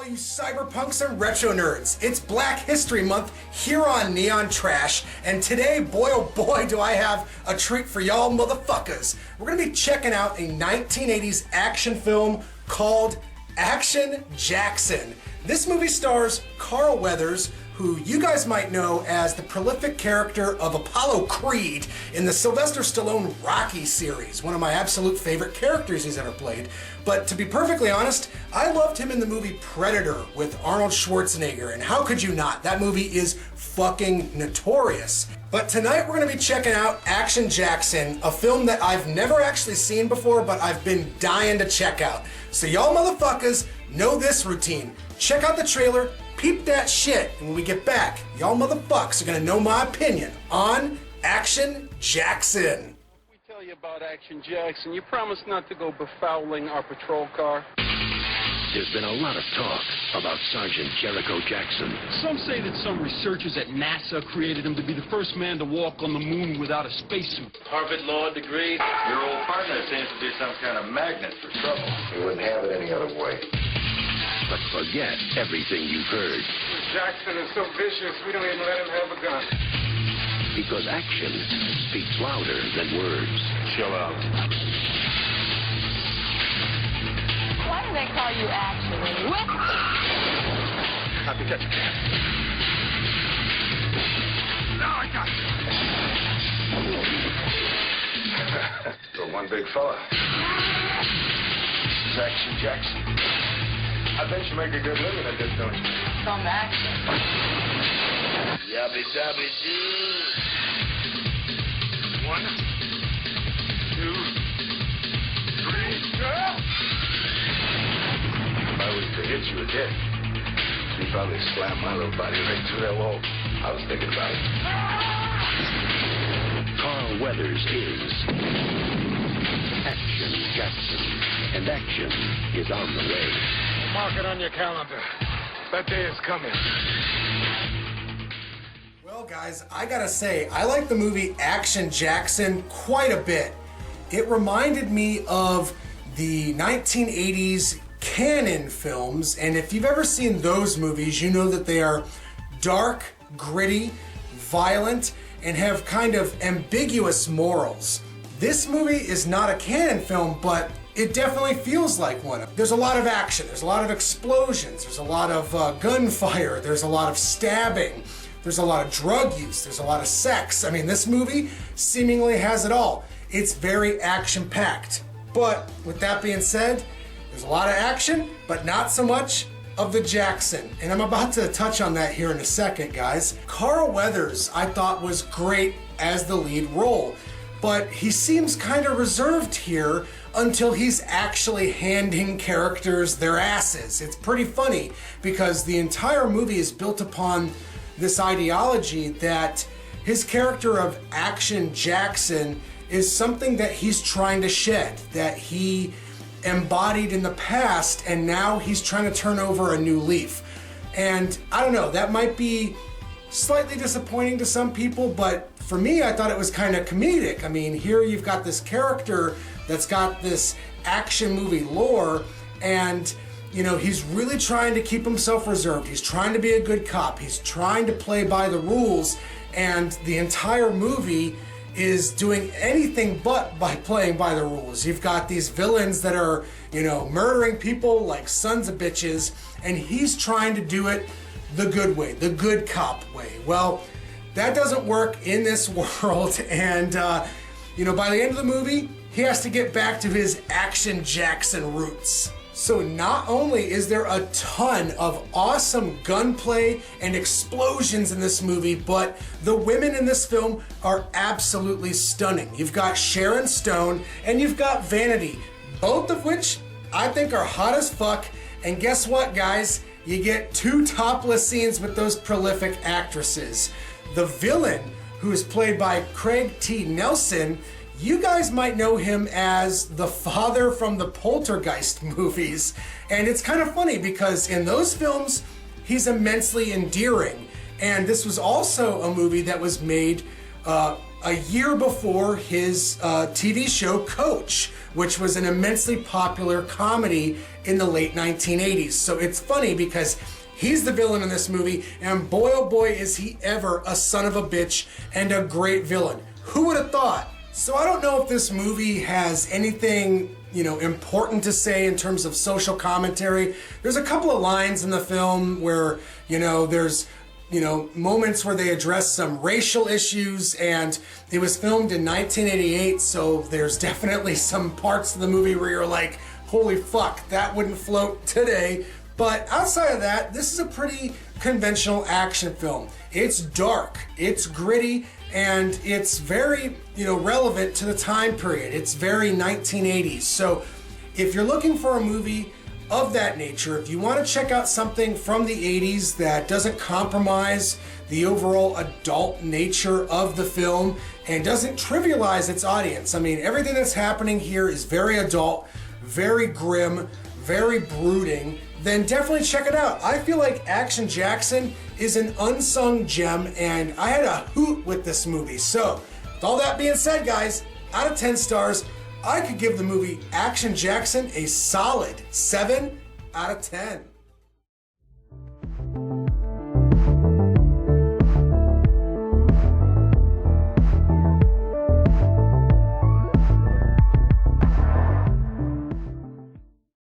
all you cyberpunks and retro nerds. It's Black History Month here on Neon Trash, and today, boy oh boy, do I have a treat for y'all motherfuckers. We're gonna be checking out a 1980s action film called Action Jackson. This movie stars Carl Weathers, who you guys might know as the prolific character of Apollo Creed in the Sylvester Stallone Rocky series, one of my absolute favorite characters he's ever played. But to be perfectly honest, I loved him in the movie Predator with Arnold Schwarzenegger, and how could you not? That movie is fucking notorious. But tonight we're going to be checking out Action Jackson, a film that I've never actually seen before, but I've been dying to check out. So y'all motherfuckers know this routine. Check out the trailer, peep that shit, and when we get back, y'all motherfucks are gonna know my opinion on Action Jackson. We tell you about Action Jackson. You promise not to go befouling our patrol car. There's been a lot of talk about Sergeant Jericho Jackson. Some say that some researchers at NASA created him to be the first man to walk on the moon without a spacesuit. Harvard law degree. Your old partner seems to be some kind of magnet for trouble. We wouldn't have it any other way. But forget everything you've heard. Jackson is so vicious, we don't even let him have a gun. Because action speaks louder than words. Chill out. Why do they call you Action? What? Copycat. Now I got you. You're one big fella. This is Action Jackson. I bet you make a good living at this, don't you? From Action. Yabby dabby doo. 1, 2, 3, go! If I was to hit you with this, you'd probably slam my little body right through that wall. I was thinking about it. Carl Weathers is Action Jackson, and action is on the way. Mark it on your calendar. That day is coming. Well guys, I gotta say, I like the movie Action Jackson quite a bit. It reminded me of the 1980s Cannon films, and if you've ever seen those movies, you know that they are dark, gritty, violent, and have kind of ambiguous morals. This movie is not a Cannon film, but it definitely feels like one. There's a lot of action, there's a lot of explosions, there's a lot of gunfire, there's a lot of stabbing, there's a lot of drug use, there's a lot of sex. I mean, this movie seemingly has it all. It's very action-packed. But with that being said, there's a lot of action, but not so much of the Jackson. And I'm about to touch on that here in a second, guys. Carl Weathers, I thought, was great as the lead role, but he seems kind of reserved here until he's actually handing characters their asses. It's pretty funny because the entire movie is built upon this ideology that his character of Action Jackson is something that he's trying to shed, that he embodied in the past, and now he's trying to turn over a new leaf. And I don't know, that might be slightly disappointing to some people, but for me, I thought it was kind of comedic. I mean, here you've got this character that's got this action movie lore, and you know, he's really trying to keep himself reserved. He's trying to be a good cop. He's trying to play by the rules, and the entire movie is doing anything but by playing by the rules. You've got these villains that are, you know, murdering people like sons of bitches, and he's trying to do it the good way, the good cop way. Well, that doesn't work in this world, and you know, by the end of the movie, he has to get back to his Action Jackson roots. So not only is there a ton of awesome gunplay and explosions in this movie, but the women in this film are absolutely stunning. You've got Sharon Stone and you've got Vanity, both of which I think are hot as fuck. And guess what, guys? You get 2 topless scenes with those prolific actresses. The villain, who is played by Craig T. Nelson, you guys might know him as the father from the Poltergeist movies. And it's kind of funny because in those films, he's immensely endearing. And this was also a movie that was made a year before his TV show Coach, which was an immensely popular comedy in the late 1980s. So it's funny because he's the villain in this movie, and boy oh boy is he ever a son of a bitch and a great villain. Who would have thought? So I don't know if this movie has anything, important to say in terms of social commentary. There's a couple of lines in the film where, there's moments where they address some racial issues, and it was filmed in 1988, so there's definitely some parts of the movie where you're like, holy fuck, that wouldn't float today. But outside of that, this is a pretty conventional action film. It's dark, it's gritty, and it's very, relevant to the time period. It's very 1980s. So if you're looking for a movie of that nature, if you want to check out something from the 80s that doesn't compromise the overall adult nature of the film and doesn't trivialize its audience. I mean, everything that's happening here is very adult, very grim, very brooding, then definitely check it out. I feel like Action Jackson is an unsung gem, and I had a hoot with this movie. So, with all that being said, guys, out of 10 stars, I could give the movie Action Jackson a solid 7 out of 10.